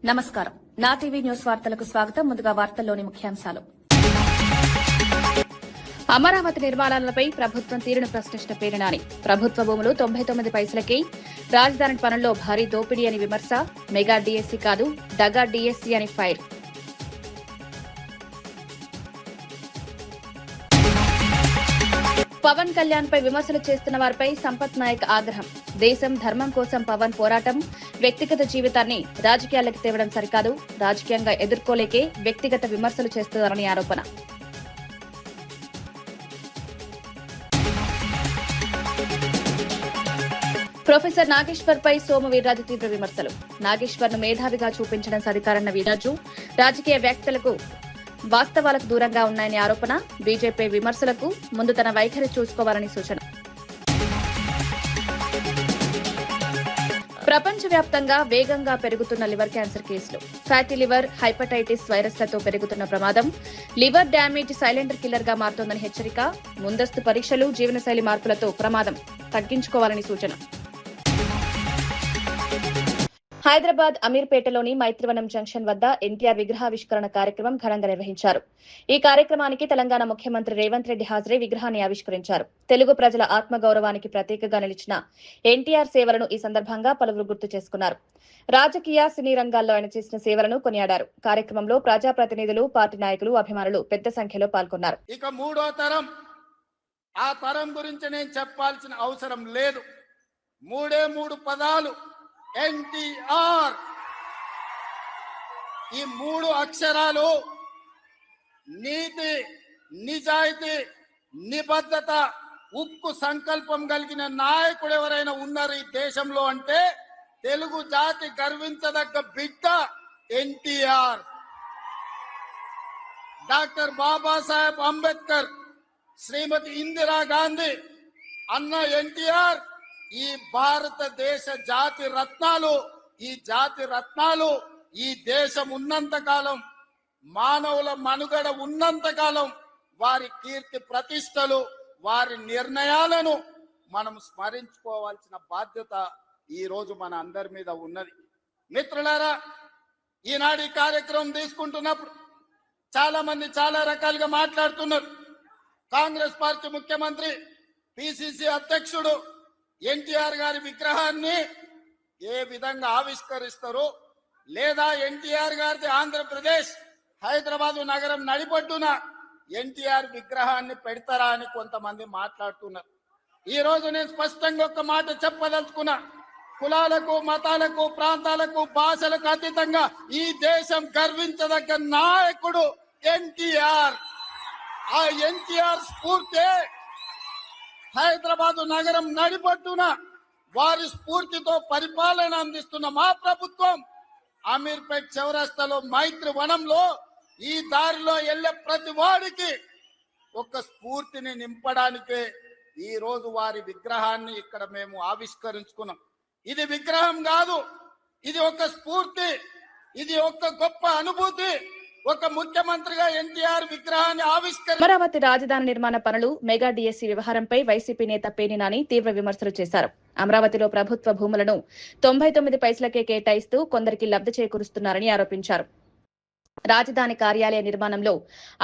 నమస్కారం. నా TV news వార్తలకు స్వాగతం. ముందుగా వార్తల్లోని ముఖ్యాంశాలు. అమరావతి నిర్మాణాలపై ప్రభుత్వం తీరును ప్రశ్నించిన పేర్నాని. ప్రభుత్వ భూములు 99 పైసలకే, రాజధాని పనుల్లో భారీ దోపిడీ అని విమర్శ. మెగా డీఎస్సీ కాదు, డగా డీఎస్సీ అని ఫైర్. పవన్ కళ్యాణ్ పై విమర్శలు చేస్తున్న వారిపై సంపత్ నాయక్ ఆగ్రహం. దేశం ధర్మం కోసం పవన్ పోరాటం, వ్యక్తిగత జీవితాన్ని రాజకీయాలకు తేవడం సరికాదు, రాజకీయంగా ఎదుర్కోలేకే వ్యక్తిగత విమర్శలు చేస్తున్నారని ఆరోపణ. ప్రొఫెసర్ నాగేశ్వర్ పై సోము వీర్రాజు తీవ్ర విమర్శలు. నాగేశ్వర్ ను మేధావిగా చూపించడం సరికారన్న వీర్రాజు, రాజకీయ వ్యాఖ్యలకు వాస్తవాలకు దూరంగా ఉన్నాయని ఆరోపణ. బీజేపీ విమర్శలకు ముందు తన వైఖరి చూసుకోవాలని సూచన. ప్రపంచవ్యాప్తంగా వేగంగా పెరుగుతున్న లివర్ క్యాన్సర్ కేసులు. ఫ్యాటీ లివర్, హైపటైటిస్ వైరస్లతో పెరుగుతున్న ప్రమాదం. లివర్ డ్యామేజ్ సైలెంట్ కిల్లర్ గా మారుతోందని హెచ్చరిక. ముందస్తు పరీక్షలు, జీవనశైలి మార్పులతో ప్రమాదం తగ్గించుకోవాలని సూచన. హైదరాబాద్ అమీర్పేటలోని మైత్రివనం జంక్షన్ వద్ద ఎన్టీఆర్ విగ్రహావిష్కరణ కార్యక్రమం ఘనంగా నిర్వహించారు. ఈ కార్యక్రమానికి తెలంగాణ ముఖ్యమంత్రి రేవంత్ రెడ్డి హాజరై విగ్రహాన్ని ఆవిష్కరించారు. తెలుగు ప్రజల ఆత్మగౌరవానికి ప్రతీకగా నిలిచిన ఎన్టీఆర్ సేవలను ఈ సందర్భంగా పలువురు గుర్తు చేసుకున్నారు. రాజకీయ, సినీ రంగాల్లో ఆయన చేసిన సేవలను కొనియాడారు. కార్యక్రమంలో ప్రజాప్రతినిధులు, పార్టీ నాయకులు, అభిమానులు పెద్ద సంఖ్యలో పాల్గొన్నారు. ఇక మూడో తరం, ఆ తరం గురించి నేను చెప్పాల్సిన అవసరం లేదు. మూడు పదాలు, ఎన్టీఆర్. ఈ 3 అక్షరాలు నీతి, నిజాయితీ, నిబద్ధత, ఉక్కు సంకల్పం కలిగిన నాయకుడు ఎవరైనా ఉన్నారు ఈ దేశంలో అంటే తెలుగు జాతి గర్వించదగ్గ బిడ్డ ఎన్టీఆర్. డాక్టర్ బాబాసాహెబ్ అంబేద్కర్, శ్రీమతి ఇందిరా గాంధీ, అన్న ఎన్టీఆర్ ఈ భారతదేశ జాతి రత్నాలు. ఈ జాతి రత్నాలు ఈ దేశం ఉన్నంత కాలం, మానవుల మనుగడ ఉన్నంత కాలం వారి కీర్తి ప్రతిష్టలు, వారి నిర్ణయాలను మనం స్మరించుకోవాల్సిన బాధ్యత ఈ రోజు మన అందరి మీద ఉన్నది. మిత్రులారా, ఈనాడు ఈ కార్యక్రమం తీసుకుంటున్నప్పుడు చాలా మంది చాలా రకాలుగా మాట్లాడుతున్నారు. కాంగ్రెస్ పార్టీ ముఖ్యమంత్రి, పిసిసి అధ్యక్షుడు ఎన్టీఆర్ గారి విగ్రహాన్ని ఏ విధంగా ఆవిష్కరిస్తారు, లేదా ఎన్టీఆర్ గారిది ఆంధ్రప్రదేశ్ హైదరాబాద్ నగరం నడిపొడ్డున ఎన్టీఆర్ విగ్రహాన్ని పెడతారా అని కొంతమంది మాట్లాడుతున్నారు. ఈ రోజు నేను స్పష్టంగా ఒక మాట చెప్పదలుచుకున్నా. కులాలకు, మతాలకు, ప్రాంతాలకు, భాషలకు అతీతంగా ఈ దేశం గర్వించదగ్గ నాయకుడు ఎన్టీఆర్. ఆ ఎన్టీఆర్ స్ఫూర్తి హైదరాబాద్ నగరం నడిపొట్టున వారి స్ఫూర్తితో పరిపాలన అందిస్తున్న మా ప్రభుత్వం అమీర్పేట్ చౌరస్తాలో మైత్రి వనంలో ఈ దారిలో వెళ్లే ప్రతి వాడికి ఒక స్ఫూర్తిని నింపడానికే ఈ రోజు వారి విగ్రహాన్ని ఇక్కడ మేము ఆవిష్కరించుకున్నాం. ఇది విగ్రహం కాదు, ఇది ఒక స్ఫూర్తి, ఇది ఒక గొప్ప అనుభూతి. ఒక ముఖ్యమంత్రిగా ఎన్టీఆర్ విగ్రహాన్ని అమరావతి రాజధాని నిర్మాణ పనులు, మెగా డీఎస్సీ వ్యవహారంపై వైసీపీ నేత పేర్నాని తీవ్ర విమర్శలు చేశారు. అమరావతిలో ప్రభుత్వ భూములను 99 పైసలకే కేటాయిస్తూ కొందరికి లబ్ధి చేకూరుస్తున్నారని ఆరోపించారు. రాజధాని కార్యాలయ నిర్మాణంలో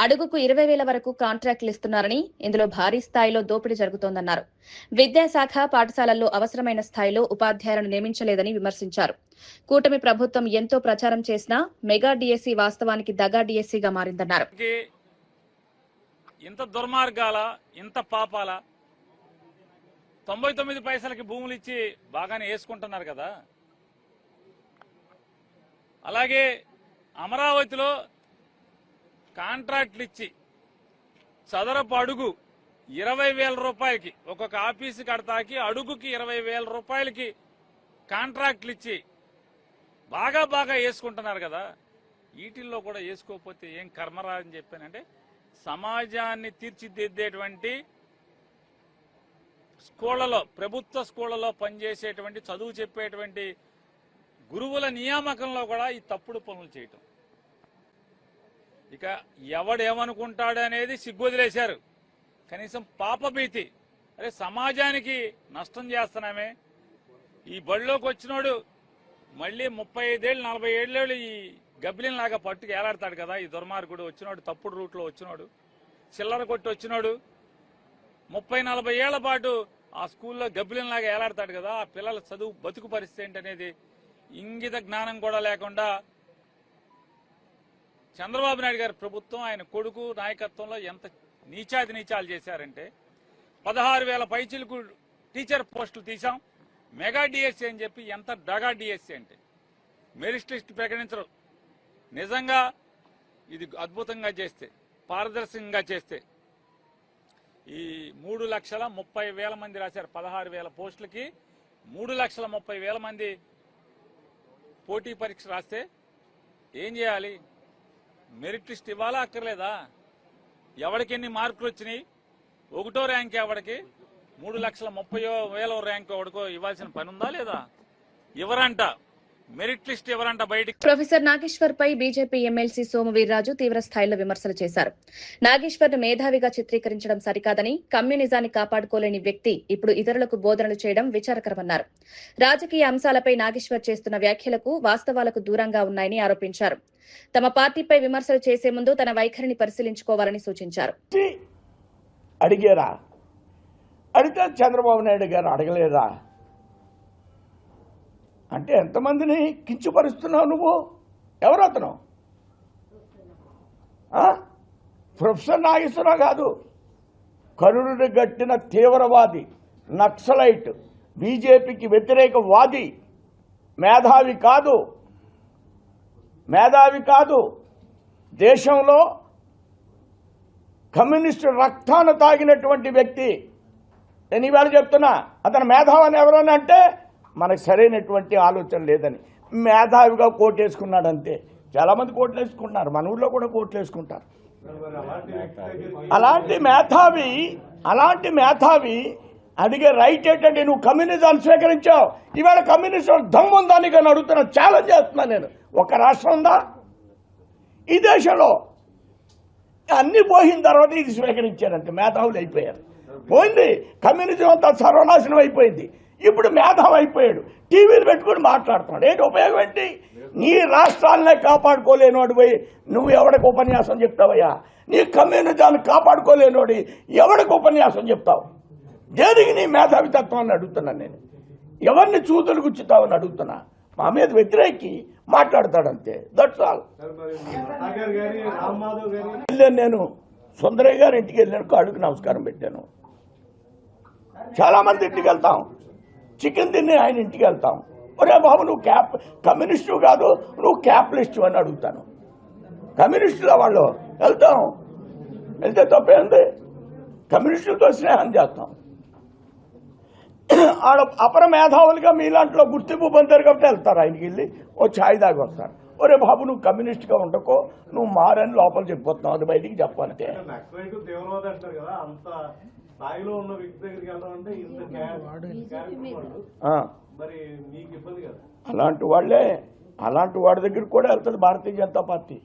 అడుగుకు 20,000 వరకు కాంట్రాక్టులు ఇస్తున్నారని, ఇందులో భారీ స్థాయిలో దోపిడీ జరుగుతోందన్నారు. విద్యాశాఖ పాఠశాలల్లో అవసరమైన స్థాయిలో ఉపాధ్యాయులను నియమించలేదని విమర్శించారు. కూటమి ప్రభుత్వం ఎంతో ప్రచారం చేసినా మెగా డీఎస్సీ వాస్తవానికి దగా డీఎస్సీగా మారిందన్నారు. ఇంత దుర్మార్గాల, ఇంత పాపాల 99 పైసలకి భూములు ఇచ్చి బాగానే వేసుకుంటున్నారు కదా. అలాగే అమరావతిలో కాంట్రాక్టులు ఇచ్చి చదరపు అడుగు 20,000 రూపాయలకి, ఒక్కొక్క ఆఫీసు కడతాకి అడుగుకి 20,000 రూపాయలకి కాంట్రాక్టులు ఇచ్చి బాగా వేసుకుంటున్నారు కదా. వీటిల్లో కూడా వేసుకోకపోతే ఏం కర్మరా అని చెప్పానంటే, సమాజాన్ని తీర్చిదిద్దేటువంటి స్కూళ్లలో, ప్రభుత్వ స్కూళ్లలో పనిచేసేటువంటి, చదువు చెప్పేటువంటి గురువుల నియామకంలో కూడా ఈ తప్పుడు పనులు చేయటం. ఇక ఎవడేమనుకుంటాడనేది సిగ్గొదిలేశారు. కనీసం పాపభీతి, అరే సమాజానికి నష్టం చేస్తున్నామే, ఈ బడిలోకి వచ్చినోడు మళ్ళీ 35 ఏళ్ళు 40 ఏళ్ళు ఈ గబ్బిలిలాగా పట్టుకు ఏలాడతాడు కదా ఈ దుర్మార్గుడు. వచ్చినాడు తప్పుడు రూట్లో వచ్చినాడు, చిల్లర కొట్టి వచ్చినాడు. 30-40 ఏళ్ల పాటు ఆ స్కూల్లో గబ్బిలిలాగా ఏలాడతాడు కదా. ఆ పిల్లల చదువు బతుకు పరిస్థితి ఏంటనేది ఇంగిత జ్ఞానం కూడా లేకుండా చంద్రబాబు నాయుడు గారి ప్రభుత్వం ఆయన కొడుకు నాయకత్వంలో ఎంత నీచాలు చేశారంటే 16,000 పైచిలకు టీచర్ పోస్టులు తీసాం. మెగా డిఎస్సీ అని చెప్పి ఎంత డగా డిఎస్సీ అంటే మెరిట్ లిస్ట్ ప్రకటించరు. నిజంగా ఇది అద్భుతంగా చేస్తే, పారదర్శకంగా చేస్తే ఈ 3,30,000 మంది రాశారు. 16,000 పోస్టులకి 3,30,000 మంది పోటీ పరీక్ష రాస్తే ఏం చేయాలి? మెరిట్ లిస్ట్ ఇవ్వాలా అక్కర్లేదా? ఎవరికి ఎన్ని మార్కులు వచ్చినాయి, 1వ ర్యాంక్ ఎవరికి, 3,30,000 ర్యాంక్ ఎవరికో ఇవ్వాల్సిన పని ఉందా లేదా? ఎవరంట మెరిట్ లిస్ట్ ఎవరంట బయటికి. ప్రొఫెసర్ నాగేశ్వర్ పై బీజేపీ ఎమ్మెల్సీ సోము వీర్రాజు తీవ్ర స్థాయిలో విమర్శలు చేశారు. నాగేశ్వర్ ను మేధావిగా చిత్రీకరించడం సరికాదని, కమ్యూనిజాన్ని కాపాడుకోలేని వ్యక్తి ఇప్పుడు ఇతరులకు బోధనలు చేయడం విచారకరమన్నారు. రాజకీయ అంశాలపై నాగేశ్వర్ చేస్తున్న వ్యాఖ్యలకు వాస్తవాలకు దూరంగా ఉన్నాయని ఆరోపించారు. తమ పార్టీపై విమర్శలు చేసే ముందు తన వైఖరిని పరిశీలించుకోవాలని సూచించారు. అడిగారా? అడిగితే చంద్రబాబు నాయుడు గారు అడగలేదా అంటే ఎంతమందిని కించపరుస్తున్నావు నువ్వు? ఎవరు అతను? ప్రొఫెసర్ నాగేశ్వరరావు కాదు, కరుణుడి గట్టిన తీవ్రవాది, నక్సలైట్, బీజేపీకి వ్యతిరేకవాది. మేధావి కాదు. దేశంలో కమ్యూనిస్టు రక్తాన్ని తాగినటువంటి వ్యక్తి. నేను ఈవేళ చెప్తున్నా, అతను మేధావని ఎవరన్నా అంటే మనకు సరైనటువంటి ఆలోచన లేదని. మేధావిగా కోటేసుకున్నాడంతే. చాలామంది కోట్లు వేసుకుంటున్నారు, మన ఊళ్ళో కూడా కోట్లు వేసుకుంటారు. అలాంటి మేధావి అడిగే రైట్ ఏంటంటే నువ్వు కమ్యూనిజాన్ని స్వీకరించావు, ఈవేళ కమ్యూనిస్ట్ దమ్ము ఉందని కానీ అడుగుతున్నా, ఛాలెంజ్ చేస్తున్నాను నేను. ఒక రాష్ట్రం ఉందా ఈ దేశంలో? అన్ని పోయిన తర్వాత ఇది స్వీకరించారంటే మేధావులు అయిపోయారు. పోయింది, కమ్యూనిజం అంతా సర్వనాశనం అయిపోయింది. ఇప్పుడు మేధావి అయిపోయాడు, టీవీలు పెట్టుకుని మాట్లాడుతున్నాడు. ఏంటి ఉపయోగం ఏంటి? నీ రాష్ట్రాలనే కాపాడుకోలేనోడు పోయి నువ్వు ఎవరికి ఉపన్యాసం చెప్తావయ్యా? నీ కమ్యూనిజాన్ని కాపాడుకోలేనోడి ఎవరికి ఉపన్యాసం చెప్తావు? దేనికి నీ మేధావితత్వాన్ని అడుగుతున్నాను నేను. ఎవరిని చూతులు గుచ్చుతావని అడుగుతున్నా. మా మీద వ్యతిరేకి మాట్లాడతాడంతే. That's all. వెళ్ళాను నేను, సుందరయ్య గారి ఇంటికి వెళ్ళాను, కాళ్ళకి నమస్కారం పెట్టాను. చాలా మంది ఇంటికి వెళ్తాం, చికెన్ తిని ఆయన ఇంటికి వెళ్తాం. ఒరే బాబు నువ్వు కమ్యూనిస్టు కాదు, నువ్వు క్యాపిటలిస్టు అని అడుగుతాను. కమ్యూనిస్టుల వాళ్ళు వెళ్తే తప్పేంది? కమ్యూనిస్టులతో స్నేహం చేస్తాం. ఆడ అపర మేధావులుగా మీలాంటిలో గుర్తింపు పొందారు కాబట్టి వెళ్తారు. ఆయనకి వెళ్ళి ఓ ఛాయ్ దాగి వస్తారు. ఒరే బాబు నువ్వు కమ్యూనిస్ట్గా ఉండకో, నువ్వు మారని లోపల చెప్పిపోతున్నావు, అది బయటికి చెప్పాలంటే. అలాంటి వాడి దగ్గరికి కూడా వెళ్తుంది భారతీయ జనతా పార్టీ.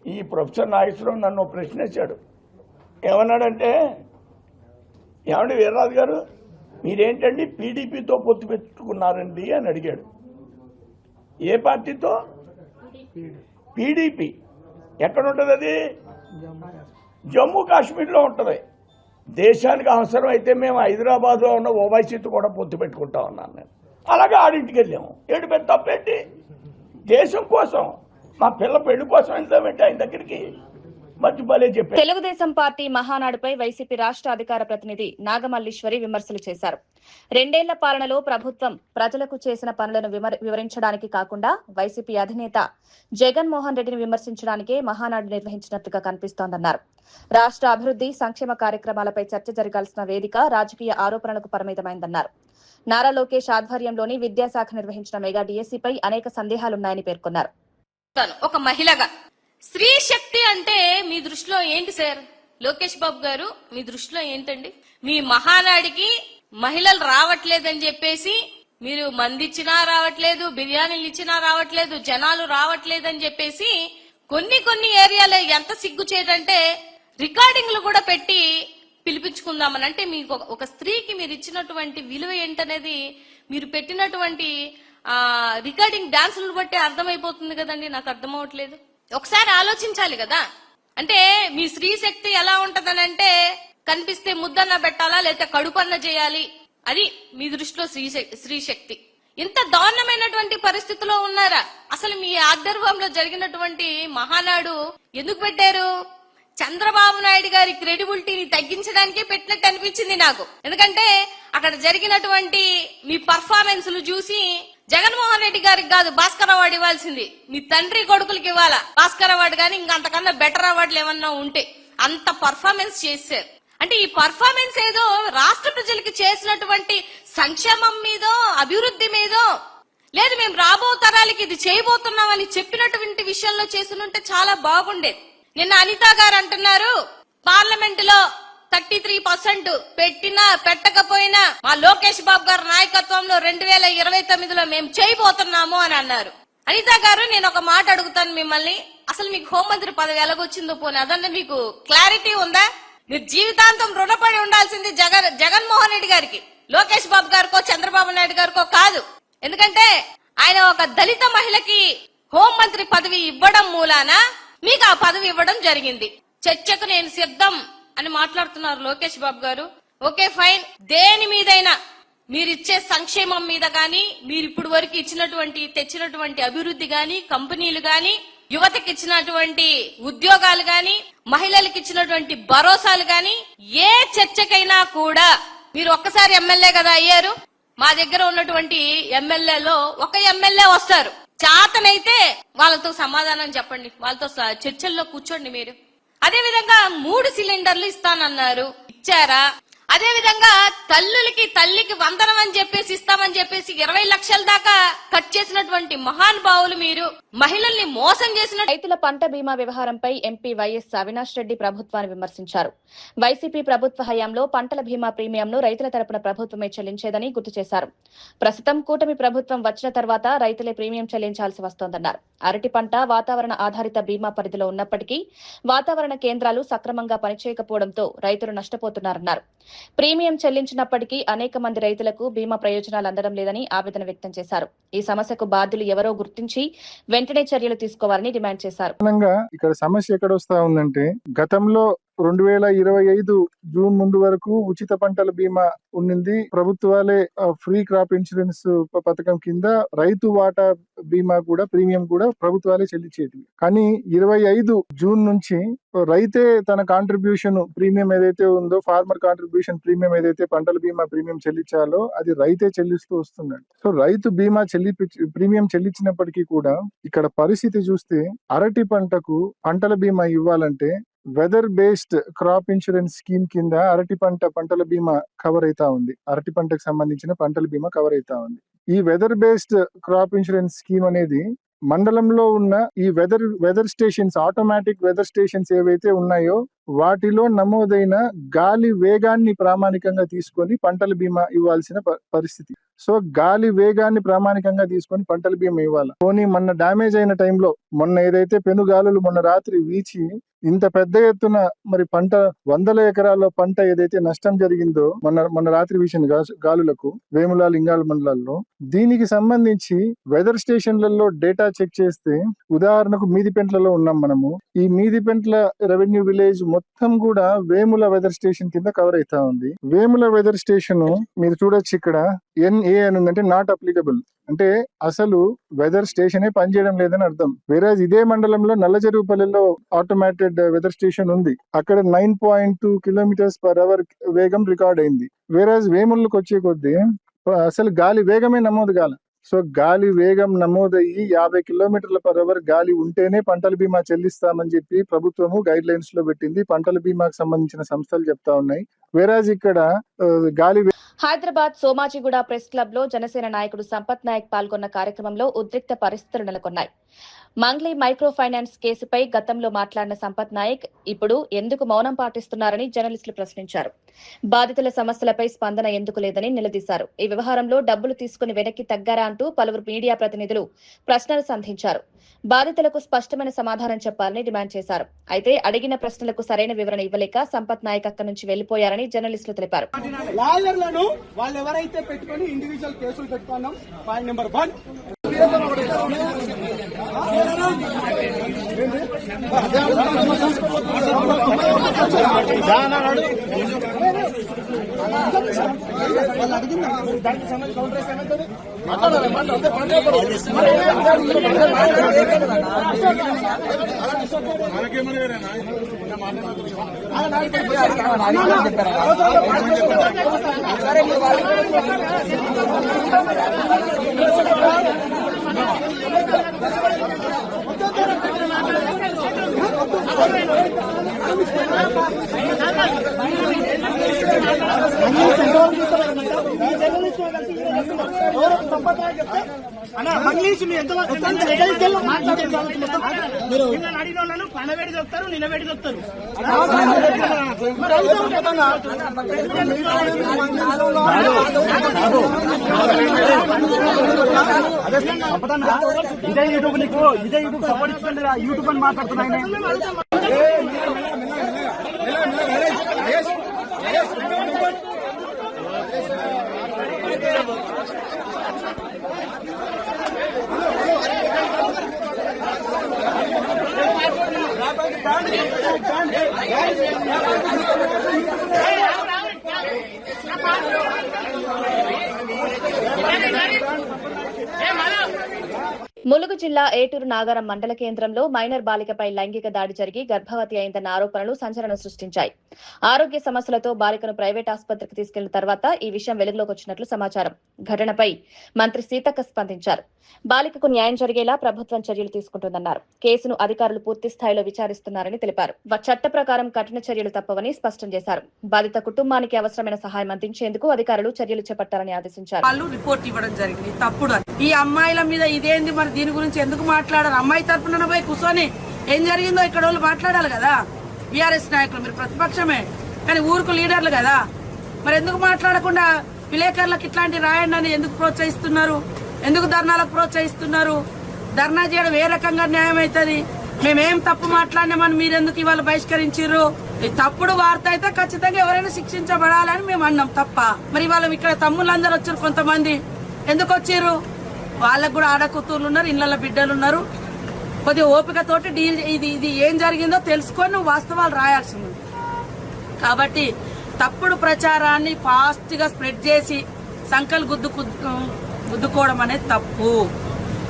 ఈ ప్రొఫెసర్ నాగేశ్వరరావు నన్ను ప్రశ్నించాడు. ఏమన్నాడంటే, ఏమండి వీర్రాజు గారు మీరేంటండి పీడీపీతో పొత్తు పెట్టుకున్నారండి అని అడిగాడు. ఏ పార్టీతో? పీడీపీ. ఎక్కడ ఉంటుంది అది? జమ్మూ కాశ్మీర్లో ఉంటుంది. దేశానికి అవసరం అయితే మేము హైదరాబాద్లో ఉన్న ఓవైసీతో కూడా పొత్తు పెట్టుకుంటా ఉన్నాను నేను. అలాగే ఆడింటికి వెళ్ళాము. ఏంటి పెద్ద తప్పేంటి? దేశం కోసం, మా పిల్ల పెళ్లి కోసం వెళ్తామేంటి ఆయన దగ్గరికి? తెలుగుదేశం పార్టీ మహానాడుపై వైసీపీ రాష్ట్ర అధికార ప్రతినిధి నాగమల్లీశ్వరి విమర్శలు చేశారు. 2 ఏళ్ల పాలనలో ప్రభుత్వం ప్రజలకు చేసిన పనులను వివరించడానికి కాకుండా వైసీపీ అధినేత జగన్మోహన్ రెడ్డిని విమర్శించడానికే మహానాడు నిర్వహించినట్లుగా కనిపిస్తోందన్నారు. రాష్ట్ర అభివృద్ధి సంక్షేమ కార్యక్రమాలపై చర్చ జరగాల్సిన వేదిక రాజకీయ ఆరోపణలకు పరిమితమైందన్నారు. నారా లోకేష్ ఆధ్వర్యంలోని విద్యాశాఖ నిర్వహించిన మెగా డిఎస్సీపై అనేక సందేహాలున్నాయని పేర్కొన్నారు. ఒక మహిళగా స్త్రీ శక్తి అంటే మీ దృష్టిలో ఏంటి సార్? లోకేష్ బాబు గారు మీ దృష్టిలో ఏంటండి? మీ మహానాడికి మహిళలు రావట్లేదని చెప్పేసి మీరు మందిచ్చినా రావట్లేదు, బిర్యానీలు ఇచ్చినా రావట్లేదు, జనాలు రావట్లేదని చెప్పేసి కొన్ని ఏరియాలో ఎంత సిగ్గు చేయడంటే రికార్డింగ్లు కూడా పెట్టి పిలిపించుకుందామని. అంటే మీకు ఒక స్త్రీకి మీరు ఇచ్చినటువంటి విలువ ఏంటనేది, మీరు పెట్టినటువంటి రికార్డింగ్ డాన్సులు బట్టి అర్థమైపోతుంది కదండి, నాకు అర్థం అవట్లేదు. ఒకసారి ఆలోచించాలి కదా. అంటే మీ స్త్రీ శక్తి ఎలా ఉంటదనంటే కనిపిస్తే ముద్దన్న పెట్టాలా లేకపోతే కడుపన్న చేయాలి, అది మీ దృష్టిలో స్త్రీ శక్తి. ఇంత దారుణమైనటువంటి పరిస్థితిలో ఉన్నారా? అసలు మీ ఆధ్వర్యంలో జరిగినటువంటి మహానాడు ఎందుకు పెట్టారు? చంద్రబాబు నాయుడు గారి క్రెడిబిలిటీని తగ్గించడానికే పెట్టినట్టు అనిపించింది నాకు. ఎందుకంటే అక్కడ జరిగినటువంటి మీ పర్ఫార్మెన్స్లు చూసి జగన్మోహన్ రెడ్డి గారికి కాదు భాస్కర్ అవార్డు ఇవ్వాల్సింది, మీ తండ్రి కొడుకులకి ఇవ్వాలా భాస్కర్ అవార్డు. కానీ ఇంకంతకన్నా బెటర్ అవార్డులు ఏమన్నా ఉంటే అంత పర్ఫార్మెన్స్ చేశారు. అంటే ఈ పర్ఫార్మెన్స్ ఏదో రాష్ట్ర ప్రజలకి చేసినటువంటి సంక్షేమం మీదో అభివృద్ధి మీదో లేదు, మేము రాబో తరాలకి ఇది చేయబోతున్నామని చెప్పినటువంటి విషయంలో చేసినుంటే చాలా బాగుండేది. నిన్న అనిత గారు అంటున్నారు పార్లమెంట్ లో 33% పెట్టినా పెట్టకపోయినా మా లోకేష్ బాబు గారి నాయకత్వంలో 2029లో మేము చేయబోతున్నాము అని అన్నారు. అనిత గారు, నేను ఒక మాట అడుగుతాను మిమ్మల్ని, అసలు మీకు హోంమంత్రి పదవి ఎలాగొచ్చిందో పోనీ అదన్నా మీకు క్లారిటీ ఉందా? మీరు జీవితాంతం రుణపడి ఉండాల్సింది జగన్మోహన్ రెడ్డి గారికి, లోకేష్ బాబు గారికో చంద్రబాబు నాయుడు గారికో కాదు. ఎందుకంటే ఆయన ఒక దళిత మహిళకి హోంమంత్రి పదవి ఇవ్వడం మూలాన మీకు ఆ పదవి ఇవ్వడం జరిగింది. చర్చకు నేను సిద్ధం అని మాట్లాడుతున్నారు లోకేష్ బాబు గారు. ఓకే ఫైన్, దేని మీదైనా మీరిచ్చే సంక్షేమం మీద గాని, మీరు ఇప్పుడు వరకు తెచ్చినటువంటి అభివృద్ధి గాని, కంపెనీలు గాని, యువతకి ఇచ్చినటువంటి ఉద్యోగాలు గాని, మహిళలకు ఇచ్చినటువంటి భరోసాలు గాని, ఏ చర్చకైనా కూడా మీరు ఒక్కసారి ఎమ్మెల్యే కదా అయ్యారు. మా దగ్గర ఉన్నటువంటి ఎమ్మెల్యేలో ఒక ఎమ్మెల్యే వస్తారు, చాతనైతే వాళ్ళతో సమాధానం చెప్పండి, వాళ్ళతో చర్చల్లో కూర్చోండి మీరు. అదే విధంగా 3 సిలిండర్లు ఇస్తానన్నారు, ఇచ్చారా? అదే విధంగా తల్లికి వందనం అని చెప్పేసి ఇస్తామని చెప్పేసి 20 లక్షల దాకా కట్ చేసినటువంటి మహానుభావులు మీరు. మహిళల్ని మోసం చేసిన రైతుల పంట బీమా వ్యవహారంపై ఎంపీ వైఎస్ అవినాష్ రెడ్డి ప్రభుత్వాన్ని విమర్శించారు. వైసీపీ ప్రభుత్వ హయాంలో పంటల బీమా ప్రీమియంను రైతుల తరపున ప్రభుత్వమే చెల్లించేదని గుర్తు చేశారు. ప్రస్తుతం కూటమి ప్రభుత్వం వచ్చిన తర్వాత రైతులే ప్రీమియం చెల్లించాల్సి వస్తోందన్నారు. అరటి పంట వాతావరణ ఆధారిత బీమా పరిధిలో ఉన్నప్పటికీ వాతావరణ కేంద్రాలు సక్రమంగా పనిచేయకపోవడంతో రైతులు నష్టపోతున్నారన్నారు. ప్రీమియం చెల్లించినప్పటికీ అనేక మంది రైతులకు బీమా ప్రయోజనాలు అందడం లేదని ఆవేదన వ్యక్తం చేశారు. ఈ సమస్యకు బాధ్యులు ఎవరో గుర్తించి వెంటనే చర్యలు తీసుకోవాలని డిమాండ్ చేశారు. ఇక్కడ సమస్య ఎక్కడ వస్తా ఉందంటే, గతంలో 2025 జూన్ ముందు వరకు ఉచిత పంటల బీమా ఉండింది. ప్రభుత్వాలే ఫ్రీ క్రాప్ ఇన్సూరెన్స్ పథకం కింద రైతు వాటా బీమా కూడా ప్రీమియం కూడా ప్రభుత్వాలే చెల్లించేది. కానీ 25 జూన్ నుంచి రైతే తన కాంట్రిబ్యూషన్ ప్రీమియం ఏదైతే ఉందో, ఫార్మర్ కాంట్రిబ్యూషన్ ప్రీమియం ఏదైతే పంటల బీమా ప్రీమియం చెల్లించాలో అది రైతే చెల్లిస్తూ వస్తున్నాడు. సో రైతు బీమా ప్రీమియం చెల్లించినప్పటికీ కూడా ఇక్కడ పరిస్థితి చూస్తే అరటి పంటకు పంటల బీమా ఇవ్వాలంటే weather based crop insurance scheme కింద పంటల బీమా కవర్ అవుతా ఉంది. అరటి పంటకు సంబంధించిన పంటల బీమా కవర్ అవుతా ఉంది. ఈ weather based crop insurance scheme అనేది మండలంలో ఉన్న ఈ weather stations, automatic weather stations ఏవైతే ఉన్నాయో వాటిలో నమోదైన గాలి వేగాన్ని ప్రామాణికంగా తీసుకొని పంటల బీమా ఇవ్వాల్సిన పరిస్థితి. సో గాలి వేగాన్ని ప్రామాణికంగా తీసుకొని పంటల బీమా ఇవ్వాలి. పోనీ మొన్న డ్యామేజ్ అయిన టైంలో, మొన్న ఏదైతే పెనుగాలులు మొన్న రాత్రి వీచి ఇంత పెద్ద ఎత్తున మరి పంట 100 ఎకరాల్లో పంట ఏదైతే నష్టం జరిగిందో మొన్న రాత్రి వీసిన గాలులకు వేముల లింగాల మండలాల్లో, దీనికి సంబంధించి వెదర్ స్టేషన్లలో డేటా చెక్ చేస్తే, ఉదాహరణకు మీదిపెంట్లలో ఉన్నాం మనము, ఈ మీదిపెంట్ల రెవెన్యూ విలేజ్ మొత్తం కూడా వేముల వెదర్ స్టేషన్ కింద కవర్ అవుతా ఉంది. వేముల వెదర్ స్టేషన్ మీరు చూడొచ్చు, ఇక్కడ NA అని ఉందంటే నాట్ అప్లికబుల్, అంటే అసలు వెదర్ స్టేషనే పనిచేయడం లేదని అర్థం. వేరేజ్ ఇదే మండలంలో నల్లచెరువుపల్లిలో ఆటోమేటెడ్ వెదర్ స్టేషన్ ఉంది, అక్కడ 9.2 km/h వేగం రికార్డ్ అయింది. వేరేజ్ వేములకు వచ్చే కొద్దీ అసలు గాలి వేగమే నమోదు కాల. సో గాలి వేగం నమోదయ్యి 50 km/h గాలి ఉంటేనే పంటల బీమా చెల్లిస్తామని చెప్పి ప్రభుత్వము గైడ్ లైన్స్ లో పెట్టింది. పంటల బీమాకు సంబంధించిన సంస్థలు చెప్తా ఉన్నాయి. వేరాజ్ ఇక్కడ గాలి. హైదరాబాద్ సోమాజిగూడ ప్రెస్ క్లబ్ లో జనసేన నాయకుడు సంపత్ నాయక్ పాల్గొన్న కార్యక్రమంలో ఉద్రిక్త పరిస్థితులు నెలకొన్నాయి. మంగ్లీ మైక్రో ఫైనాన్స్ కేసుపై గతంలో మాట్లాడిన సంపత్ నాయక్ ఇప్పుడు ఎందుకు మౌనం పాటిస్తున్నారని జర్నలిస్టులు ప్రశ్నించారు. బాధితుల సమస్యలపై స్పందన ఎందుకు లేదని నిలదీశారు. ఈ వ్యవహారంలో డబ్బులు తీసుకుని వెనక్కి తగ్గారా అంటూ పలువురు మీడియా ప్రతినిధులు ప్రశ్నలు సంధించారు. బాధితులకు స్పష్టమైన సమాధానం చెప్పాలని డిమాండ్ చేశారు. అయితే అడిగిన ప్రశ్నలకు సరైన వివరణ ఇవ్వలేక సంపత్ నాయక్ అక్కడి నుంచి వెళ్లిపోయారని జర్నలిస్టులు తెలిపారు. లాయర్లను వాళ్ళు ఎవరైతే పెట్టుకుని ఇండివిజువల్ కేసులు పెట్టుకున్నాం. పాయింట్ నెంబర్ 1 అడిగిన వాళ్ళను పనబెడి చెప్తారు, నిలబెడి చెప్తారు. ఇదే యూట్యూబ్ నీకు ఇదే యూట్యూబ్ సపోర్ట్ ఇస్తుంది. యూట్యూబ్ అని మాట్లాడుతున్నాయి. ములుగు జిల్లా ఏటూరు నాగారం మండల కేంద్రంలో మైనర్ బాలికపై లైంగిక దాడి జరిగి గర్భవతి అయిందన్న ఆరోపణలు సంచలనం సృష్టించాయి. ఆరోగ్య సమస్యలతో బాలికను ప్రైవేట్ ఆసుపత్రికి తీసుకెళ్లిన తర్వాత ఈ విషయం వెలుగులోకి వచ్చినట్లు సమాచారం. ఘటనపై మంత్రి సీతక్క స్పందించారు. బాలికకు న్యాయం జరిగేలా ప్రభుత్వం చర్యలు తీసుకుంటుందన్నారు. కేసును అధికారులు పూర్తి స్థాయిలో విచారిస్తున్నారని తెలిపారు. చట్ట ప్రకారం కఠిన చర్యలు తప్పవని స్పష్టం చేశారు. బాధిత కుటుంబానికి అవసరమైన సహాయం అందించేందుకు అధికారులు చర్యలు చేపట్టాలని ఆదేశించారు. వాళ్ళు రిపోర్ట్ ఇవ్వడం జరిగింది తప్పుడు. ఈ అమ్మాయిల మీద ఇదేంది మరి, దీని గురించి ఎందుకు మాట్లాడారు? అమ్మాయి తరపున పోయి కూర్చొని ఏం జరిగిందో ఇక్కడ వాళ్ళు మాట్లాడాలి కదా. బీఆర్ఎస్ నాయకులు మీరు ప్రతిపక్షమే కానీ ఊరుకు లీడర్లు కదా, మరి ఎందుకు మాట్లాడకుండా విలేకరులకు ఇట్లాంటి రాయండి అని ఎందుకు ప్రోత్సహిస్తున్నారు? ఎందుకు ధర్నాలకు ప్రోత్సహిస్తున్నారు? ధర్నా చేయడం ఏ రకంగా న్యాయం అవుతుంది? మేమేం తప్పు మాట్లాడినామని మీరెందుకు ఇవాళ బహిష్కరించారు? ఈ తప్పుడు వార్త అయితే ఖచ్చితంగా ఎవరైనా శిక్షించబడాలని మేము అన్నాం తప్ప. మరి ఇవాళ ఇక్కడ తమ్ముళ్ళందరూ వచ్చారు, కొంతమంది ఎందుకు వచ్చారు? వాళ్ళకు కూడా ఆడకూతుర్లు ఉన్నారు, ఇళ్ల బిడ్డలు ఉన్నారు. కొద్దిగా ఓపికతోటి డీల్ ఇది ఏం జరిగిందో తెలుసుకొని నువ్వు వాస్తవాలు రాయాల్సింది. కాబట్టి తప్పుడు ప్రచారాన్ని ఫాస్ట్ గా స్ప్రెడ్ చేసి సంకల్ గుద్దుకోవడం అనేది తప్పు.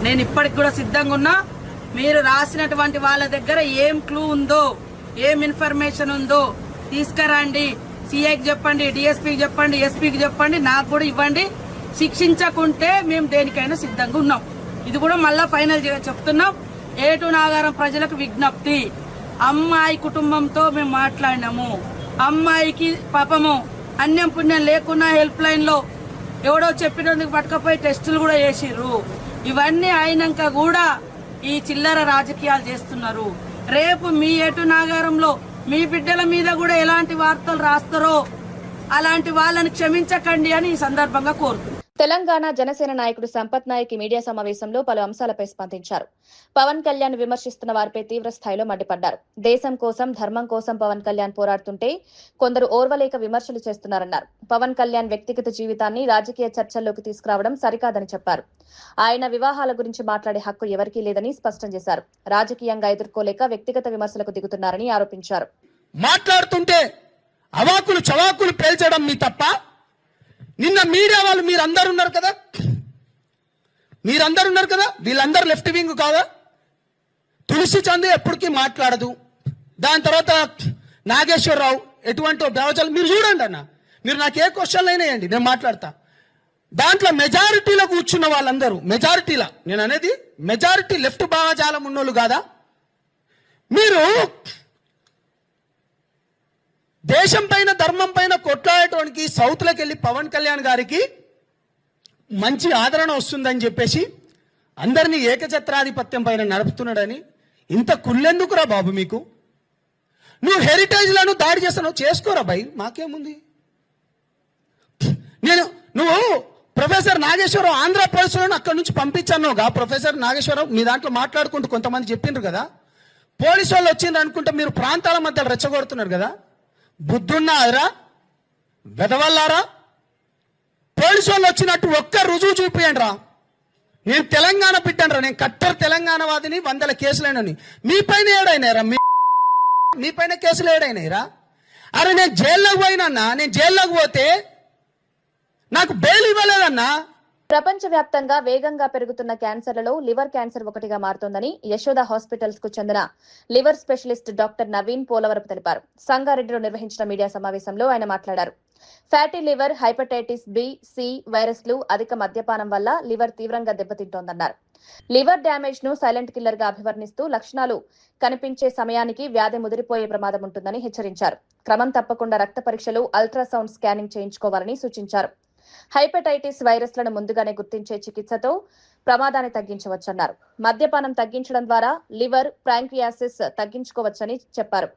నేను ఇప్పటికి కూడా సిద్ధంగా ఉన్నా. మీరు రాసినటువంటి వాళ్ళ దగ్గర ఏం క్లూ ఉందో, ఏం ఇన్ఫర్మేషన్ ఉందో తీసుకురండి. సిఐకి చెప్పండి, డిఎస్పీకి చెప్పండి, ఎస్పీకి చెప్పండి, నాకు కూడా ఇవ్వండి. శిక్షించకుంటే మేము దేనికైనా సిద్ధంగా ఉన్నాం. ఇది కూడా మళ్ళా ఫైనల్ చెప్తున్నాం. ఏటూరు నాగారం ప్రజలకు విజ్ఞప్తి, అమ్మాయి కుటుంబంతో మేము మాట్లాడినాము. అమ్మాయికి పాపము అన్యం పుణ్యం లేకున్నా హెల్ప్ లైన్ లో ఎవడో చెప్పినందుకు పట్టుకపోయి టెస్టులు కూడా చేసిర్రు. ఇవన్నీ అయినాక కూడా ఈ చిల్లర రాజకీయాలు చేస్తున్నారు. రేపు మీ ఏటూరు నాగారంలో మీ బిడ్డల మీద కూడా ఎలాంటి వార్తలు రాస్తారో అలాంటి వాళ్ళని క్షమించకండి అని ఈ సందర్భంగా కోరుతున్నాను. తెలంగాణ జనసేన నాయకుడు సంపత్ నాయక్ మీడియా సమావేశంలో పలు అంశాలపై స్పందించారు. పవన్ కళ్యాణ్ విమర్శిస్తున్న వారిపై తీవ్ర స్థాయిలో మండిపడ్డారు. దేశం కోసం, ధర్మం కోసం పవన్ కళ్యాణ్ పోరాడుతుంటే కొందరు ఓర్వలేక విమర్శలు చేస్తున్నారన్నారు. పవన్ కళ్యాణ్ వ్యక్తిగత జీవితాన్ని రాజకీయ చర్చల్లోకి తీసుకురావడం సరికాదని చెప్పారు. ఆయన వివాహాల గురించి మాట్లాడే హక్కు ఎవరికీ లేదని స్పష్టం చేశారు. రాజకీయంగా ఎదుర్కోలేక వ్యక్తిగత విమర్శలకు దిగుతున్నారని ఆరోపించారు. మాట్లాడుతుంటే అవాకులు చవాకులు పేల్చడం మీ తప్ప. నిన్న మీడియా వాళ్ళు మీరందరూ ఉన్నారు కదా, వీళ్ళందరూ లెఫ్ట్ వింగ్ కాదా? తులసి చంద్ ఎప్పటికీ మాట్లాడదు. దాని తర్వాత నాగేశ్వరరావు ఎటువంటి భావజాలు మీరు చూడండి అన్న. మీరు నాకు ఏ క్వశ్చన్లు అయినా వేయండి, నేను మాట్లాడతా. దాంట్లో మెజారిటీలో కూర్చున్న వాళ్ళందరూ మెజారిటీలా, నేను అనేది మెజారిటీ లెఫ్ట్ భావజాలం ఉన్నోళ్ళు కాదా? మీరు దేశం పైన, ధర్మం పైన కొట్లాడటానికి సౌత్లోకి వెళ్ళి పవన్ కళ్యాణ్ గారికి మంచి ఆదరణ వస్తుందని చెప్పేసి అందరినీ ఏకఛత్రాధిపత్యం పైన నడుపుతున్నాడని ఇంత కుళ్ళెందుకురా బాబు మీకు? నువ్వు హెరిటేజ్లను దాడి చేస్తున్నావు, చేసుకోరా భయ్, మాకేముంది? నువ్వు ప్రొఫెసర్ నాగేశ్వరరావు ఆంధ్ర పోలీసులను అక్కడి నుంచి పంపించానుగా. ప్రొఫెసర్ నాగేశ్వరరావు మీ దాంట్లో మాట్లాడుకుంటూ కొంతమంది చెప్పిండ్రు కదా, పోలీసు వాళ్ళు వచ్చిండ్రు అనుకుంటే మీరు ప్రాంతాల మధ్య రెచ్చగొడుతున్నారు కదా. బుద్ధున్నారా వెదవల్లారా? పోలీసు వాళ్ళు వచ్చినట్టు ఒక్క రుజువు చూపియండి రా. నేను తెలంగాణ బిడ్డను రా, నేను కట్టర్ తెలంగాణ వాదిని, 100 కేసులైనని. మీ పైన ఏడైనారా? మీ పైన కేసులు ఏడైనాయిరా? అరే నేను జైల్లోకి పోయినన్నా, నేను జైల్లోకి పోతే నాకు బెయిల్ ఇవ్వలేదన్నా. ప్రపంచవ్యాప్తంగా వేగంగా పెరుగుతున్న క్యాన్సర్లలో లివర్ క్యాన్సర్ ఒకటిగా మారుతోందని యశోద హాస్పిటల్స్ కు చెందిన liver specialist doctor Naveen Polavarapu తెలిపారు. సంగారెడ్డిలో నిర్వహించిన మీడియా సమావేశంలో ఆయన మాట్లాడారు. Fatty liver, hepatitis B, C వైరస్లు, అధిక మద్యపానం వల్ల లివర్ తీవ్రంగా దెబ్బతింటోందన్నారు. లివర్ డ్యామేజ్ ను సైలెంట్ కిల్లర్ గా అభివర్ణిస్తూ లక్షణాలు కనిపించే సమయానికి వ్యాధి ముదిరిపోయే ప్రమాదం ఉంటుందని హెచ్చరించారు. క్రమం తప్పకుండా రక్త పరీక్షలు, అల్ట్రాసౌండ్ స్కానింగ్ చేయించుకోవాలని సూచించారు. హైపటైటిస్ వైరస్లను ముందుగానే గుర్తించే చికిత్సతో ప్రమాదాన్ని తగ్గించవచ్చన్నారు. మద్యపానం తగ్గించడం ద్వారా లివర్, ప్యాంక్రియాసిస్ తగ్గించుకోవచ్చని చెప్పారు.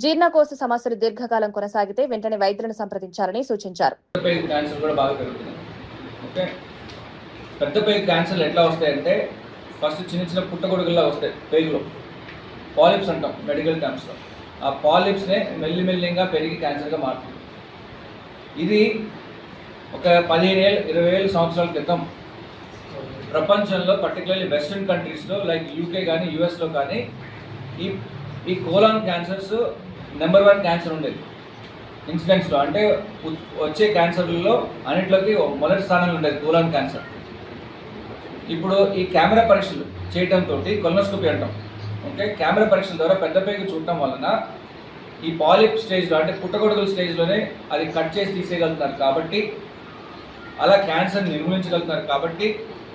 జీర్ణకోశ సమస్యలు దీర్ఘకాలం కొనసాగితే వెంటనే వైద్యులను సంప్రదించాలని సూచించారు. పెద్ద పేగు క్యాన్సర్లు ఎట్లా వస్తాయంటే ఫస్ట్ చిన్న చిన్న పుట్టగొడుగుల్లా వస్తాయి పేగులో. పాలిప్స్ అంటాం మెడికల్ టర్మ్స్లో. ఆ పాలిప్స్నే మెల్లిమెల్లిగా పెరిగి క్యాన్సర్గా మారుతుంది. ఇది ఒక 15-20 సంవత్సరాల క్రితం ప్రపంచంలో పర్టికులర్లీ వెస్ట్రన్ కంట్రీస్లో లైక్ యూకే కానీ యూఎస్లో కానీ ఈ కోలాన్ క్యాన్సర్స్ నెంబర్ 1 క్యాన్సర్ ఉండేది ఇన్సిడెంట్స్లో. అంటే వచ్చే క్యాన్సర్లలో అన్నింటిలోకి మొదటి స్థానంలో ఉండేది కోలాన్ క్యాన్సర్. ఇప్పుడు ఈ కెమెరా పరీక్షలు చేయడంతో కొలనోస్కోపీ అంటాం. ఓకే, కెమెరా పరీక్షల ద్వారా పెద్ద పేగు చూడటం వలన ఈ పాలిప్ స్టేజ్లో అంటే పుట్టగొడుగుల స్టేజ్లోనే అది కట్ చేసి తీసేయగలుగుతున్నారు. కాబట్టి అలా క్యాన్సర్ని నిర్మూలించగలుగుతున్నారు. కాబట్టి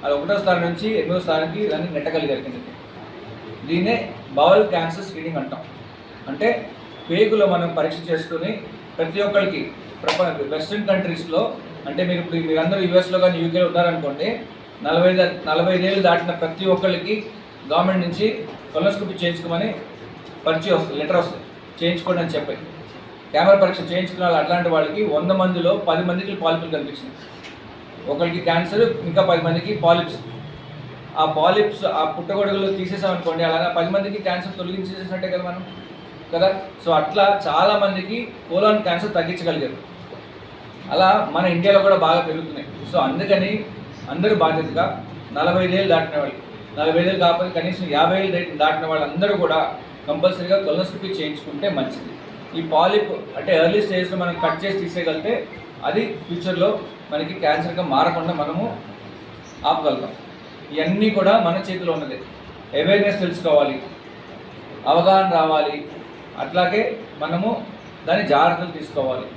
అది 1వ స్థానం నుంచి 8వ స్థానానికి దాన్ని నెట్టగలిగారు కిందకి. దీన్నే బౌల్ క్యాన్సర్ స్క్రీనింగ్ అంటాం. అంటే పేగులో మనం పరీక్ష చేసుకుని ప్రతి ఒక్కరికి వెస్ట్రన్ కంట్రీస్లో అంటే మీరందరూ యూఎస్లో కానీ యూకేలో ఉన్నారనుకోండి, 45 ఏళ్ళు దాటిన ప్రతి ఒక్కరికి గవర్నమెంట్ నుంచి కొలనోస్కోపీ చేయించుకోమని పరిచయం వస్తుంది, లెటర్ వస్తుంది, చేయించుకోండి అని చెప్పి. కెమెరా పరీక్ష చేయించుకున్న వాళ్ళు అట్లాంటి వాళ్ళకి 100 మందిలో 10 మందికి పాలిప్లు కనిపించింది. ఒకరికి క్యాన్సర్, ఇంకా 10 మందికి పాలిప్స్. ఆ పాలిప్స్ ఆ పుట్టగొడుగులో తీసేసామనుకోండి, అలాగా 10 మందికి క్యాన్సర్ తొలగించేసినట్టే కదా మనం కదా. సో అట్లా చాలామందికి కోలాన్ క్యాన్సర్ తగ్గించగలిగారు. అలా మన ఇండియాలో కూడా బాగా పెరుగుతున్నాయి. సో అందుకని అందరూ బాధ్యతగా 45 ఏళ్ళు దాటిన వాళ్ళు, 45 ఏళ్ళు కాకపోతే కనీసం 50 ఏళ్ళు దాటిన వాళ్ళందరూ కూడా కంపల్సరీగా కొలనోస్కోపీ చేయించుకుంటే మంచిది. ఈ పాలిప్ అంటే ఎర్లీ స్టేజ్లో మనం కట్ చేసి తీసేయగలిగితే అది ఫ్యూచర్లో మనకి క్యాన్సర్గా మారకుండా మనము ఆపగలుగుతాం. ఇవన్నీ కూడా మన చేతిలో ఉన్నది. అవేర్నెస్ తెలుసుకోవాలి, అవగాహన రావాలి, అట్లాగే మనము దాని జాగ్రత్తలు తీసుకోవాలి.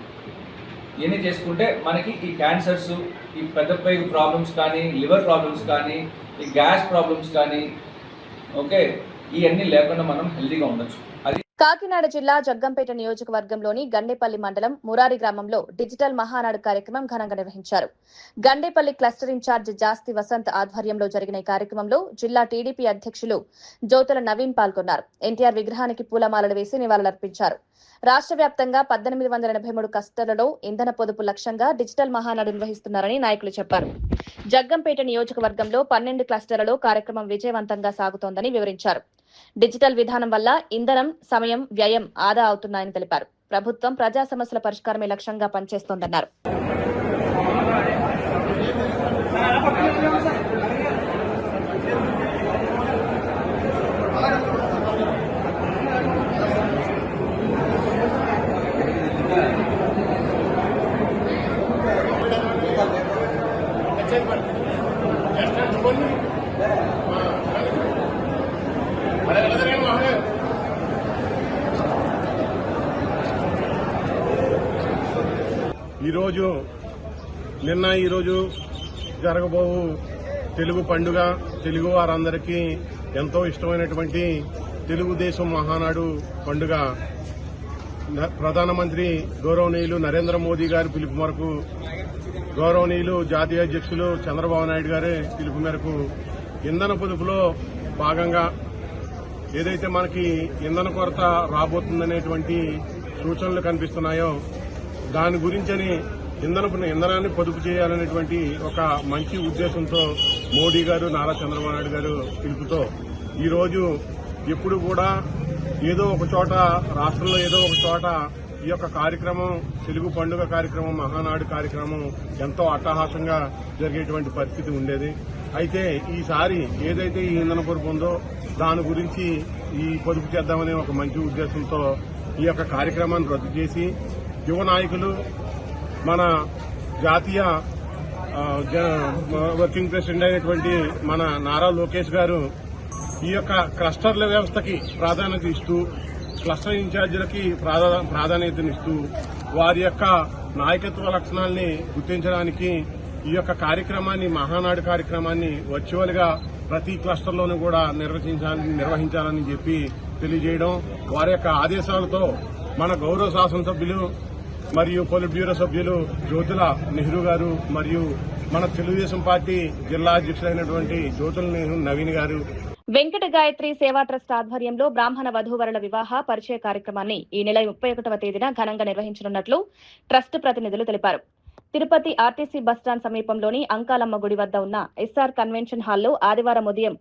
ఇవన్నీ చేసుకుంటే మనకి ఈ క్యాన్సర్స్, ఈ పెద్ద పేగు ప్రాబ్లమ్స్ కానీ, లివర్ ప్రాబ్లమ్స్ కానీ, ఈ గ్యాస్ ప్రాబ్లమ్స్ కానీ, ఓకే, ఇవన్నీ లేకుండా మనం హెల్తీగా ఉండొచ్చు. అది కాకినాడ జిల్లా జగ్గంపేట నియోజకవర్గంలోని గండేపల్లి మండలం మురారి గ్రామంలో డిజిటల్ మహానాడు కార్యక్రమం ఘనంగా నిర్వహించారు. గండేపల్లి క్లస్టర్ ఇన్ఛార్జ్ జాస్తి వసంత్ ఆధ్వర్యంలో జరిగిన ఈ కార్యక్రమంలో జిల్లా టీడీపీ అధ్యక్షులు జ్యోతుల నవీన్ పాల్గొన్నారు. ఎన్టీఆర్ విగ్రహానికి పూలమాలలు వేసి నివాళులర్పించారు. రాష్ట్ర వ్యాప్తంగా 1883 క్లస్టర్లలో ఇంధన పొదుపు లక్ష్యంగా డిజిటల్ మహానాడు నిర్వహిస్తున్నారని నాయకులు చెప్పారు. జగ్గంపేట నియోజకవర్గంలో 12 క్లస్టర్లలో కార్యక్రమం విజయవంతంగా సాగుతోందని వివరించారు. డిజిటల్ విధానం వల్ల ఇంధనం, సమయం, వ్యయం ఆదా అవుతున్నాయని తెలిపారు. ప్రభుత్వం ప్రజా సమస్యల పరిష్కారమే లక్ష్యంగా పనిచేస్తోందన్నారు. ఈరోజు జరగబోవు తెలుగు పండుగ తెలుగు వారందరికీ ఎంతో ఇష్టమైనటువంటి తెలుగుదేశం మహానాడు పండుగ ప్రధానమంత్రి గౌరవనీయులు నరేంద్ర మోదీ గారి పిలుపు మేరకు, గౌరవనీయులు జాతీయ అధ్యక్షులు చంద్రబాబు నాయుడు గారి పిలుపు మేరకు ఇంధన పొదుపులో భాగంగా ఏదైతే మనకి ఇంధన కొరత రాబోతుందనేటువంటి సూచనలు కనిపిస్తున్నాయో దాని గురించని ఇంధనాన్ని పొదుపు చేయాలనేటువంటి ఒక మంచి ఉద్దేశంతో మోడీ గారు, నారా చంద్రబాబు నాయుడు గారు పిలుపుతో ఈరోజు ఎప్పుడు కూడా ఏదో ఒక చోట రాష్ట్రంలో ఏదో ఒక చోట ఈ యొక్క కార్యక్రమం, తెలుగు పండుగ కార్యక్రమం, మహానాడు కార్యక్రమం ఎంతో అట్టహాసంగా జరిగేటువంటి పరిస్థితి ఉండేది. అయితే ఈసారి ఏదైతే ఈ ఇంధన పొదుపు ఉందో దాని గురించి ఈ పొదుపు చేద్దామనే ఒక మంచి ఉద్దేశంతో ఈ యొక్క కార్యక్రమాన్ని రద్దు చేసి యువ నాయకులు, మన జాతీయ వర్కింగ్ ప్రెసిడెంట్ అయినటువంటి మన నారా లోకేష్ గారు ఈ యొక్క క్లస్టర్ల వ్యవస్థకి ప్రాధాన్యత ఇస్తూ, క్లస్టర్ ఇన్ఛార్జీలకి ప్రాధాన్యతనిస్తూ వారి యొక్క నాయకత్వ లక్షణాలని గుర్తించడానికి ఈ యొక్క కార్యక్రమాన్ని, మహానాడు కార్యక్రమాన్ని వర్చువల్ గా ప్రతి క్లస్టర్లోనూ కూడా నిర్వహించాలని చెప్పి తెలియజేయడం, వారి యొక్క ఆదేశాలతో మన గౌరవ శాసనసభ్యులు మరియు పొలిట్ బ్యూరో సభ్యులు జ్యోతుల నెహ్రూ గారు మరియు మన తెలుగుదేశం పార్టీ జిల్లా అధ్యక్షులైనటువంటి జ్యోతుల నవీన్ గారు, వెంకట గాయత్రి సేవా ట్రస్ట్ ఆధ్వర్యంలో బ్రాహ్మణ వధూవరుల వివాహ పరిచయ కార్యక్రమాన్ని ఈ నెల 31వ తేదీన ఘనంగా నిర్వహించనున్నట్లు ట్రస్ట్ ప్రతినిధులు తెలిపారు. తిరుపతి ఆర్టీసీ బస్టాండ్ సమీపంలోని అంకాలమ్మ గుడి వద్ద ఉన్న ఎస్ఆర్ కన్వెన్షన్ హాల్లో ఆదివారం ఉదయం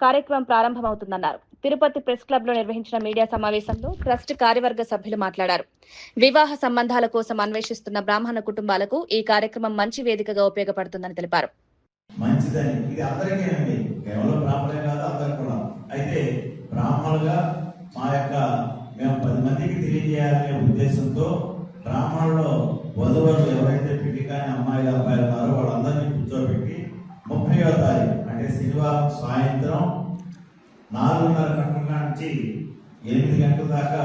కార్యక్రమం ప్రారంభమవుతుందన్నారు. తిరుపతి ప్రెస్ క్లబ్ లో నిర్వహించిన మీడియా సమావేశంలో ట్రస్ట్ కార్యవర్గ సభ్యులు మాట్లాడారు. వివాహ సంబంధాల కోసం అన్వేషిస్తున్న బ్రాహ్మణ కుటుంబాలకు ఈ కార్యక్రమం మంచి వేదికగా ఉపయోగపడుతుందని తెలిపారు. మంచిదని ఇది అందరికీ కేవలం బ్రాహ్మణే కాదు, అందరికి కూడా. అయితే బ్రాహ్మణులుగా మేము 10 మందికి తెలియజేయాలనే ఉద్దేశంతో బ్రాహ్మణుల్లో వధువులు ఎవరైతే పెళ్లి కాని అమ్మాయిలు, అబ్బాయిలు ఉన్నారో వాళ్ళందరినీ కూర్చోబెట్టి 30వ తారీఖు అంటే శనివారం సాయంత్రం 4:30 గంటల నుంచి 8 గంటల దాకా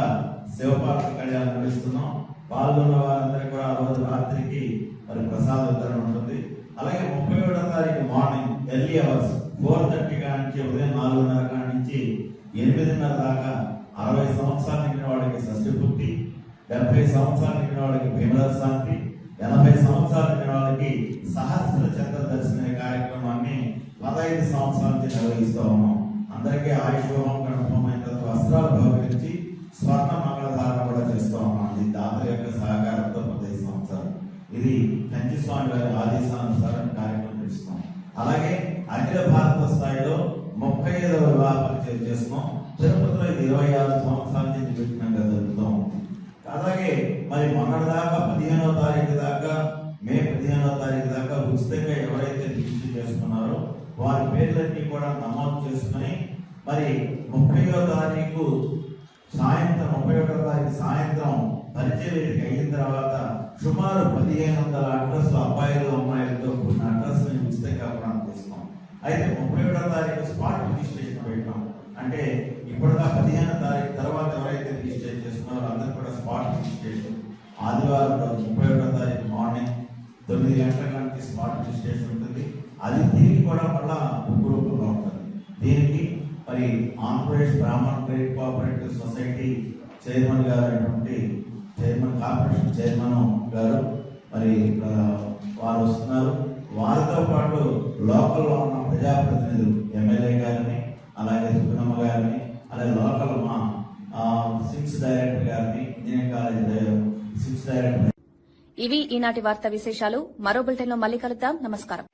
శివపార్వతి కళ్యాణం నిర్వహిస్తున్నాం. పాల్గొన్న వారందరికీ కూడా ఆ రోజు రాత్రికి మరి ప్రసాద వితరణ ఉంటుంది. అలాగే 31వ తారీఖు మార్నింగ్ ఎర్లీ అవర్స్ 4:30 నుంచి ఉదయం 4:30 నుంచి 8:30 దాకా 60 సంవత్సరాలు నిండిన వాడికి షష్ఠి పూర్తి, 70 సంవత్సరాలు నిండిన వాడికి భీమల శాంతి, 80 సంవత్సరాలు నిండిన వాడికి సహస్ర చంద్ర దర్శన కార్యక్రమాన్ని 15 సంవత్సరాల నుంచి నిర్వహిస్తూ ఉన్నాం. అందరికీ ఆయుష్యోహం గణపమైన వస్త్రాలు బహుకరించి స్వర్ణ మంగళధారణ కూడా చేస్తూ ఉన్నాం. ఇది దాతల యొక్క సహకారంతో 15 సంవత్సరాలు. ఇది కంచి స్వామి వారి ఆదేశానుసారం కార్యక్రమం చేస్తున్నాం. అలాగే అఖిల భారత స్థాయిలో 35వ వివాహ పరిచయం చేస్తున్నాం. తిరుపతిలో ఇది 26 సంవత్సరాల నుంచి పెట్టినట్టుగా జరుగుతాం. అలాగే మరి మొన్నటిదాకా 15వ తారీఖు దాకా, మే 15వ తారీఖు దాకా ఉచితంగా ఎవరైతే రిజిస్టర్ చేసుకున్నారో వారి పేర్లన్నీ కూడా నమోదు చేసుకుని మరి 30వ తారీఖు సాయంత్రం పరిచయ వేదిక అయిన తర్వాత సుమారు 1500 అడ్రస్ అబ్బాయిలు అమ్మాయిలతో కూడిన అడ్రస్ ఉచితంగా ప్రదానం చేస్తున్నాం. అయితే 31వ తారీఖు స్పాట్ రిజిస్ట్రేషన్ పెట్టాం. అంటే ఇప్పటిదా 15వ తారీఖు తర్వాత ఎవరైతే రిజిస్టర్ చేసుకున్నారో అందరూ కూడా స్పాట్ రిజిస్ట్రేషన్ ఆదివారం రోజు 31వ తారీఖు మార్నింగ్ 9 గంటల నుంచి స్పాట్ రిజిస్ట్రేషన్ ఉంటుంది. అది తిరిగి కూడా మళ్ళా బుక్ రూపంలో ఉంటుంది. దీనికి మరి Andhra Pradesh Brahman credit cooperative society chairman గారు అయినటువంటి కార్పొరేషన్ చైర్మన్ గారు మరి వారు వస్తున్నారు. వారితో పాటు లోకల్లో ఉన్న ప్రజాప్రతినిధులు ఎమ్మెల్యే గారిని, అలాగే సుబ్బనమ్మ గారిని, అలాగే లోకల్ మా సిక్స్ డైరెక్టర్ గారిని, ఇంజనీరింగ్ కాలేజ్ 6 డైరెక్టర్. ఇవి ఈనాటి వార్తా విశేషాలు. మరో బులెటిన్ లో మళ్ళీ కలుద్దాం. నమస్కారం.